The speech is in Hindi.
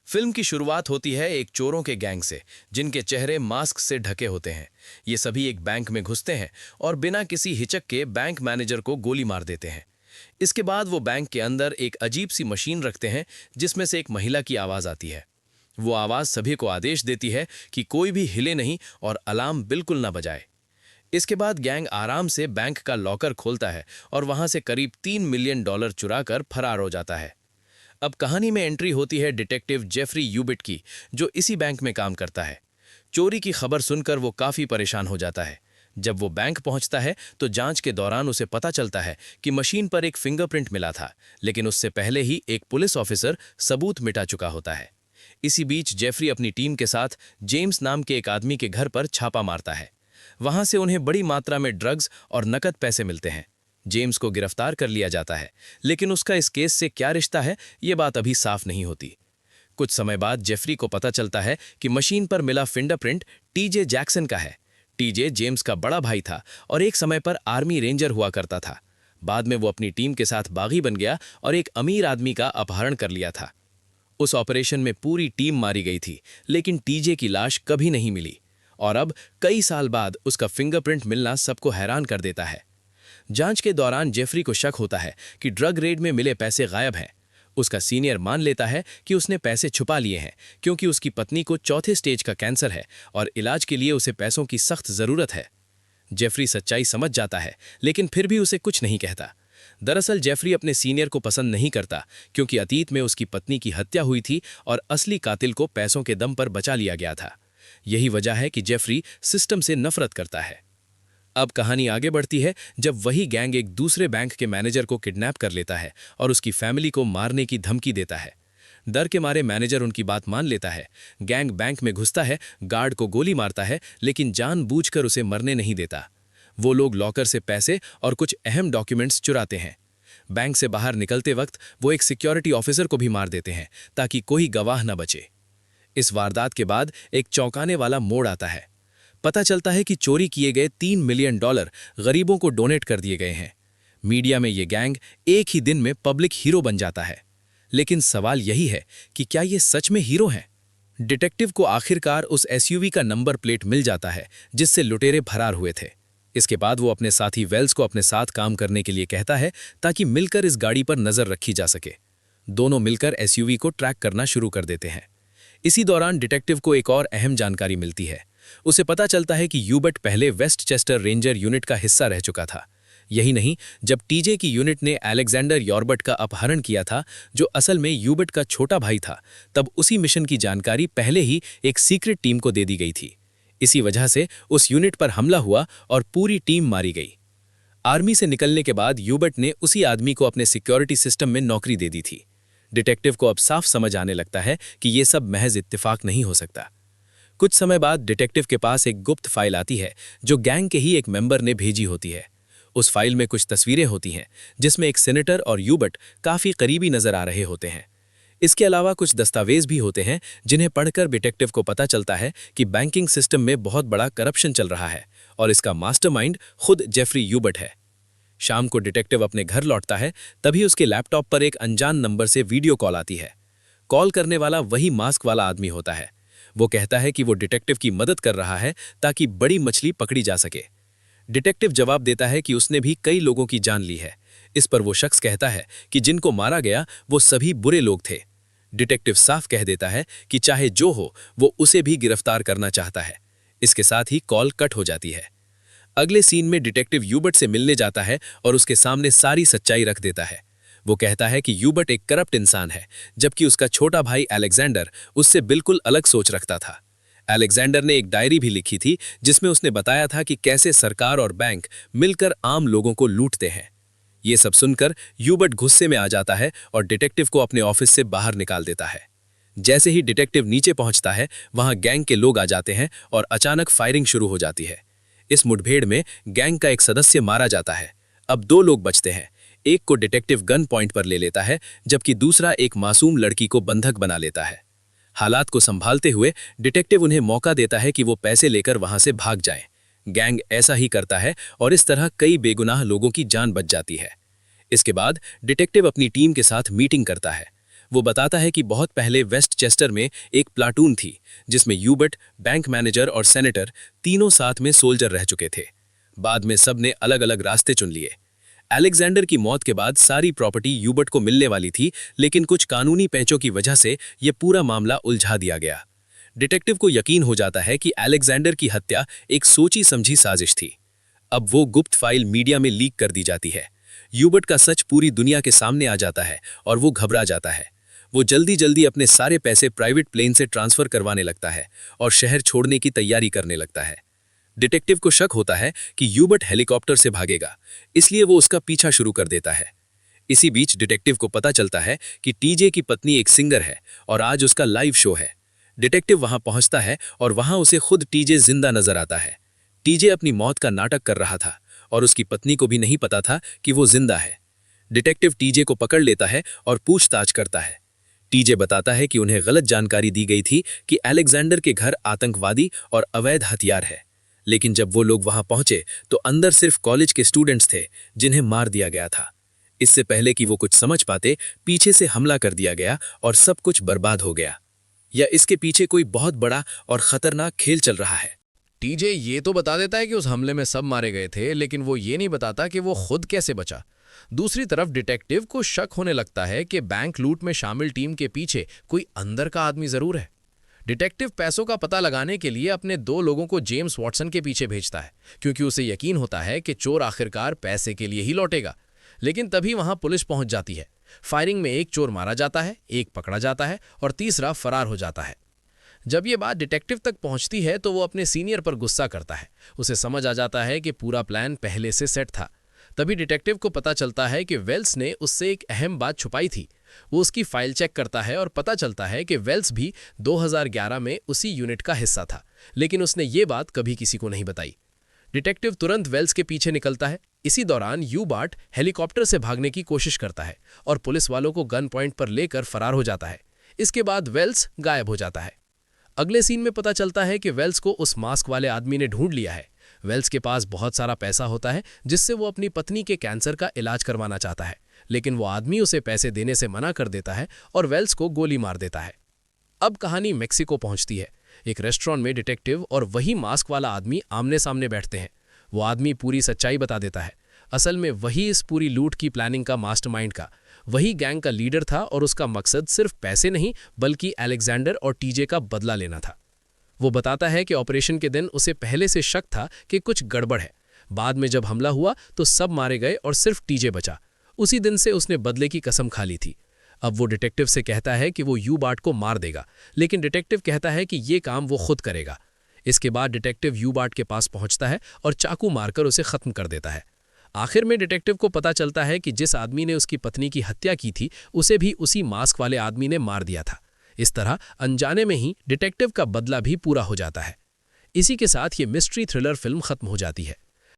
फिल्म की शुरुआत होती है एक चोरों के गैंग से, जिनके चेहरे मास्क से ढके होते हैं। ये सभी एक बैंक में घुसते हैं और बिना किसी हिचक के बैंक मैनेजर को गोली मार देते हैं। इसके बाद वो बैंक के अंदर एक अजीब सी मशीन रखते हैं, जिसमें से एक महिला की आवाज आती है। वो आवाज सभी को आदेश देती है कि कोई भी हिले नहीं और अलार्म बिल्कुल ना बजाए। इसके बाद गैंग आराम से बैंक का लॉकर खोलता है और वहां से करीब $3 मिलियन चुराकर फरार हो जाता है। अब कहानी में एंट्री होती है डिटेक्टिव जेफरी यूबिट की, जो इसी बैंक में काम करता है। चोरी की खबर सुनकर वो काफी परेशान हो जाता है। जब वो बैंक पहुंचता है तो जांच के दौरान उसे पता चलता है कि मशीन पर एक फिंगरप्रिंट मिला था, लेकिन उससे पहले ही एक पुलिस ऑफिसर सबूत मिटा चुका होता है। इसी बीच जेफरी अपनी टीम के साथ जेम्स नाम के एक आदमी के घर पर छापा मारता है। वहां से उन्हें बड़ी मात्रा में ड्रग्स और नकद पैसे मिलते हैं। जेम्स को गिरफ्तार कर लिया जाता है, लेकिन उसका इस केस से क्या रिश्ता है, ये बात अभी साफ नहीं होती। कुछ समय बाद जेफरी को पता चलता है कि मशीन पर मिला फिंगरप्रिंट टीजे जैक्सन का है। टीजे जेम्स का बड़ा भाई था और एक समय पर आर्मी रेंजर हुआ करता था। बाद में वो अपनी टीम के साथ बागी बन गया और एक अमीर आदमी का अपहरण कर लिया था। उस ऑपरेशन में पूरी टीम मारी गई थी, लेकिन टीजे की लाश कभी नहीं मिली और अब कई साल बाद उसका फिंगरप्रिंट मिलना सबको हैरान कर देता है। जांच के दौरान जेफरी को शक होता है कि ड्रग रेड में मिले पैसे गायब हैं। उसका सीनियर मान लेता है कि उसने पैसे छुपा लिए हैं, क्योंकि उसकी पत्नी को चौथे स्टेज का कैंसर है और इलाज के लिए उसे पैसों की सख्त जरूरत है। जेफरी सच्चाई समझ जाता है, लेकिन फिर भी उसे कुछ नहीं कहता। दरअसल जेफरी अपने सीनियर को पसंद नहीं करता, क्योंकि अतीत में उसकी पत्नी की हत्या हुई थी और असली कातिल को पैसों के दम पर बचा लिया गया था। यही वजह है कि जेफरी सिस्टम से नफरत करता है। अब कहानी आगे बढ़ती है जब वही गैंग एक दूसरे बैंक के मैनेजर को किडनैप कर लेता है और उसकी फैमिली को मारने की धमकी देता है। डर के मारे मैनेजर उनकी बात मान लेता है। गैंग बैंक में घुसता है, गार्ड को गोली मारता है, लेकिन जानबूझकर उसे मरने नहीं देता। वो लोग लॉकर से पैसे और कुछ अहम डॉक्यूमेंट्स चुराते हैं। बैंक से बाहर निकलते वक्त वो एक सिक्योरिटी ऑफिसर को भी मार देते हैं, ताकि कोई गवाह न बचे। इस वारदात के बाद एक चौंकाने वाला मोड़ आता है। पता चलता है कि चोरी किए गए $3 मिलियन गरीबों को डोनेट कर दिए गए हैं। मीडिया में ये गैंग एक ही दिन में पब्लिक हीरो बन जाता है। लेकिन सवाल यही है कि क्या ये सच में हीरो हैं? डिटेक्टिव को आखिरकार उस एसयूवी का नंबर प्लेट मिल जाता है जिससे लुटेरे फरार हुए थे। इसके बाद वो अपने साथी वेल्स को अपने साथ काम करने के लिए कहता है, ताकि मिलकर इस गाड़ी पर नजर रखी जा सके। दोनों मिलकर एसयूवी को ट्रैक करना शुरू कर देते हैं। इसी दौरान डिटेक्टिव को एक और अहम जानकारी मिलती है। उसे पता चलता है कि यूबट पहले वेस्टचेस्टर रेंजर यूनिट का हिस्सा रह चुका था। यही नहीं, जब टीजे की यूनिट ने अलेक्जेंडर यॉर्बट का अपहरण किया था, जो असल में यूबट का छोटा भाई था, तब उसी मिशन की जानकारी पहले ही एक सीक्रेट टीम को दे दी गई थी। इसी वजह से उस यूनिट पर हमला हुआ और पूरी टीम मारी गई। आर्मी से निकलने के बाद यूबट ने उसी आदमी को अपने सिक्योरिटी सिस्टम में नौकरी दे दी थी। डिटेक्टिव को अब साफ समझ आने लगता है कि ये सब महज इत्तेफाक नहीं हो सकता। कुछ समय बाद डिटेक्टिव के पास एक गुप्त फाइल आती है, जो गैंग के ही एक मेंबर ने भेजी होती है। उस फाइल में कुछ तस्वीरें होती हैं, जिसमें एक सेनेटर और यूबट काफी करीबी नजर आ रहे होते हैं। इसके अलावा कुछ दस्तावेज भी होते हैं, जिन्हें पढ़कर डिटेक्टिव को पता चलता है कि बैंकिंग सिस्टम में बहुत बड़ा करप्शन चल रहा है और इसका मास्टरमाइंड खुद जेफरी यूबट है। शाम को डिटेक्टिव अपने घर लौटता है, तभी उसके लैपटॉप पर एक अनजान नंबर से वीडियो कॉल आती है। कॉल करने वाला वही मास्क वाला आदमी होता है। वो कहता है कि वो डिटेक्टिव की मदद कर रहा है ताकि बड़ी मछली पकड़ी जा सके। डिटेक्टिव जवाब देता है कि उसने भी कई लोगों की जान ली है। इस पर वो शख्स कहता है कि जिनको मारा गया वो सभी बुरे लोग थे। डिटेक्टिव साफ कह देता है कि चाहे जो हो, वो उसे भी गिरफ्तार करना चाहता है। इसके साथ ही कॉल कट हो जाती है। अगले सीन में डिटेक्टिव यूबट से मिलने जाता है और उसके सामने सारी सच्चाई रख देता है। वो कहता है कि यूबट एक करप्ट इंसान है, जबकि उसका छोटा भाई अलेक्जेंडर उससे बिल्कुल अलग सोच रखता था। अलेक्जेंडर ने एक डायरी भी लिखी थी, जिसमें उसने बताया था कि कैसे सरकार और बैंक मिलकर आम लोगों को लूटते हैं। ये सब सुनकर यूबट गुस्से में आ जाता है और डिटेक्टिव को अपने ऑफिस से बाहर निकाल देता है। जैसे ही डिटेक्टिव नीचे पहुंचता है, वहां गैंग के लोग आ जाते हैं और अचानक फायरिंग शुरू हो जाती है। इस मुठभेड़ में गैंग का एक सदस्य मारा जाता है। अब दो लोग बचते हैं। एक को डिटेक्टिव गन पॉइंट पर ले लेता है, जबकि दूसरा एक मासूम लड़की को बंधक बना लेता है। हालात को संभालते हुए डिटेक्टिव उन्हें मौका देता है कि वो पैसे लेकर वहां से भाग जाएं। गैंग ऐसा ही करता है और इस तरह कई बेगुनाह लोगों की जान बच जाती है। इसके बाद डिटेक्टिव अपनी टीम के साथ मीटिंग करता है। वो बताता है कि बहुत पहले वेस्ट चेस्टर में एक प्लाटून थी जिसमें यूबर्ट, बैंक मैनेजर और सेनेटर तीनों साथ में सोल्जर रह चुके थे। बाद में सब ने अलग अलग रास्ते चुन लिए। अलेक्जेंडर की मौत के बाद सारी प्रॉपर्टी यूबर्ट को मिलने वाली थी, लेकिन कुछ कानूनी पेंचों की वजह से यह पूरा मामला उलझा दिया गया। डिटेक्टिव को यकीन हो जाता है कि अलेक्जेंडर की हत्या एक सोची समझी साजिश थी। अब वो गुप्त फाइल मीडिया में लीक कर दी जाती है। यूबर्ट का सच पूरी दुनिया के सामने आ जाता है और वो घबरा जाता है। वो जल्दी जल्दी अपने सारे पैसे प्राइवेट प्लेन से ट्रांसफर करवाने लगता है और शहर छोड़ने की तैयारी करने लगता है। डिटेक्टिव को शक होता है कि यूबर्ट हेलीकॉप्टर से भागेगा, इसलिए वो उसका पीछा शुरू कर देता है। इसी बीच डिटेक्टिव को पता चलता है कि टीजे की पत्नी एक सिंगर है और आज उसका लाइव शो है। डिटेक्टिव वहां पहुंचता है और वहां उसे खुद टीजे जिंदा नजर आता है। टीजे अपनी मौत का नाटक कर रहा था और उसकी पत्नी को भी नहीं पता था कि वो जिंदा है। डिटेक्टिव टीजे को पकड़ लेता है और पूछताछ करता है। टीजे बताता है कि उन्हें गलत जानकारी दी गई थी कि अलेक्जेंडर के घर आतंकवादी और अवैध हथियार है, लेकिन जब वो लोग वहां पहुंचे तो अंदर सिर्फ कॉलेज के स्टूडेंट्स थे जिन्हें मार दिया गया था। इससे पहले कि वो कुछ समझ पाते, पीछे से हमला कर दिया गया और सब कुछ बर्बाद हो गया। या इसके पीछे कोई बहुत बड़ा और खतरनाक खेल चल रहा है। टीजे ये तो बता देता है कि उस हमले में सब मारे गए थे, लेकिन वो ये नहीं बताता कि वो खुद कैसे बचा। दूसरी तरफ डिटेक्टिव को शक होने लगता है कि बैंक लूट में शामिल टीम के पीछे कोई अंदर का आदमी जरूर है। डिटेक्टिव पैसों का पता लगाने के लिए अपने 2 लोगों को जेम्स वॉटसन के पीछे भेजता है, क्योंकि उसे यकीन होता है कि चोर आखिरकार पैसे के लिए ही लौटेगा। लेकिन तभी वहां पुलिस पहुंच जाती है। फायरिंग में एक चोर मारा जाता है, एक पकड़ा जाता है और तीसरा फरार हो जाता है। जब ये बात डिटेक्टिव तक पहुंचती है तो वो अपने सीनियर पर गुस्सा करता है। उसे समझ आ जाता है कि पूरा प्लान पहले से सेट था। तभी डिटेक्टिव को पता चलता है कि वेल्स ने उससे एक अहम बात छुपाई थी। वो उसकी फाइल चेक करता है और पता चलता है कि वेल्स भी 2011 में उसी यूनिट का हिस्सा था, लेकिन उसने ये बात कभी किसी को नहीं बताई। डिटेक्टिव तुरंत वेल्स के पीछे निकलता है। इसी दौरान यूबर्ट हेलीकॉप्टर से भागने की कोशिश करता है और पुलिस वालों को गन पॉइंट पर लेकर फरार हो जाता है। इसके बाद वेल्स गायब हो जाता है। अगले सीन में पता चलता है कि वेल्स को उस मास्क वाले आदमी ने ढूंढ लिया है। वेल्स के पास बहुत सारा पैसा होता है जिससे वो अपनी पत्नी के कैंसर का इलाज करवाना चाहता है, लेकिन वो आदमी उसे पैसे देने से मना कर देता है और वेल्स को गोली मार देता है। अब कहानी मेक्सिको पहुंचती है। एक रेस्टोरेंट में डिटेक्टिव और वही मास्क वाला आदमी आमने सामने बैठते हैं। वो आदमी पूरी सच्चाई बता देता है। असल में वही इस पूरी लूट की प्लानिंग का मास्टरमाइंड का, वही गैंग का लीडर था और उसका मकसद सिर्फ पैसे नहीं बल्कि अलेक्जेंडर और टीजे का बदला लेना था। वो बताता है कि ऑपरेशन के दिन उसे पहले से शक था कि कुछ गड़बड़ है। बाद में जब हमला हुआ तो सब मारे गए और सिर्फ टीजे बचा। उसी दिन से उसने बदले की कसम खा ली थी। अब वो डिटेक्टिव से कहता है कि वो यूबर्ट को मार देगा, लेकिन डिटेक्टिव कहता है कि ये काम वो खुद करेगा। इसके बाद डिटेक्टिव यूबर्ट के पास पहुंचता है और चाकू मारकर उसे खत्म कर देता है। आखिर में डिटेक्टिव को पता चलता है कि जिस आदमी ने उसकी पत्नी की हत्या की थी उसे भी उसी मास्क वाले आदमी ने मार दिया था। इस तरह अनजाने में ही डिटेक्टिव का बदला भी पूरा हो जाता है। इसी के साथ ये मिस्ट्री थ्रिलर फिल्म खत्म हो जाती है।